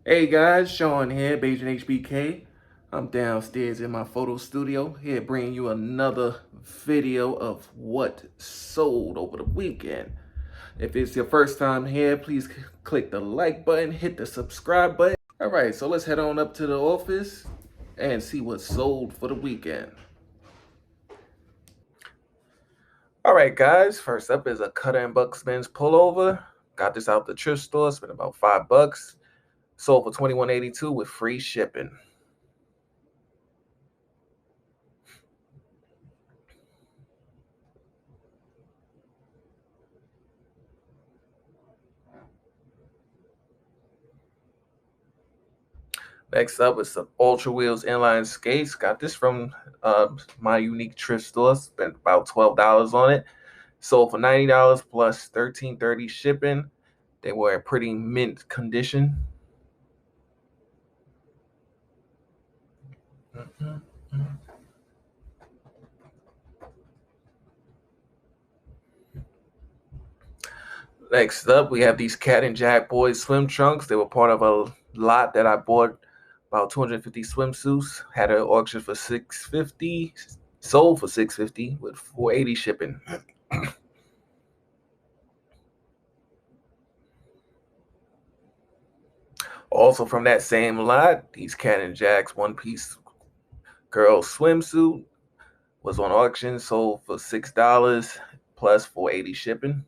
Hey guys, Sean here, Beijing HBK. I'm downstairs in my photo studio here bringing you another video of what sold over the weekend. If it's your first time here, please click the like button, hit the subscribe button. All right, so let's head on up to the office and see what sold for the weekend. All right, guys, first up is a Cutter and Bucksman's pullover. Got this out the thrift store, spent about $5. Sold for $21.82 with free shipping. Next up is some Ultra Wheels inline skates. Got this from my unique thrift store. Spent about $12 on it. Sold for $90 plus $13.30 shipping. They were in pretty mint condition. Next up, we have these Cat and Jack Boys swim trunks. They were part of a lot that I bought, about 250 swimsuits. Had an auction for $650, sold for $650 with $480 shipping. Also from that same lot, these Cat and Jack's one-piece girl swimsuit was on auction, sold for $6 plus $480 shipping.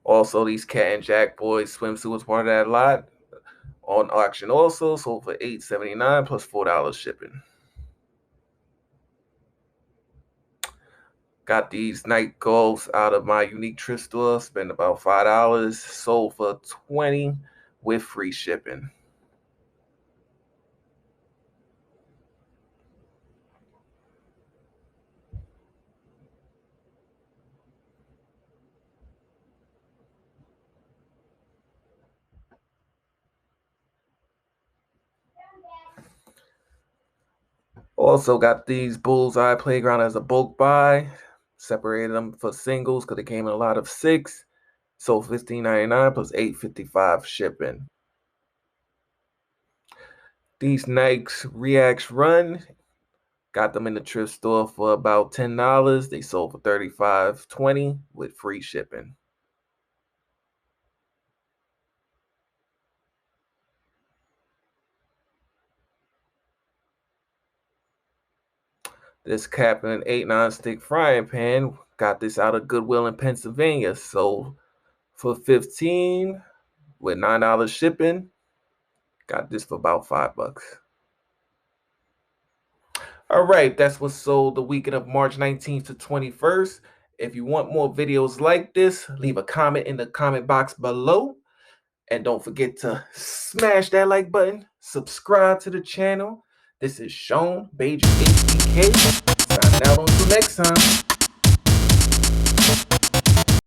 Also, these Cat and Jack Boys swimsuit was part of that lot on auction also, sold for $8.79 plus $4 shipping. Got these night goals out of my unique thrift store, spent about $5, sold for $20 with free shipping. Also got these Bullseye Playground as a bulk buy. Separated them for singles because they came in a lot of 6. Sold $15.99 plus $8.55 shipping. These Nikes Reacts Run, got them in the thrift store for about $10. They sold for $35.20 with free shipping. This Kaplan 8 non-stick frying pan, got this out of Goodwill in Pennsylvania. Sold for $15 with $9 shipping. Got this for about $5. All right, that's what sold the weekend of March 19th to 21st. If you want more videos like this, leave a comment in the comment box below. And don't forget to smash that like button, subscribe to the channel. This is Sean, Beijing HBK, signing out until next time.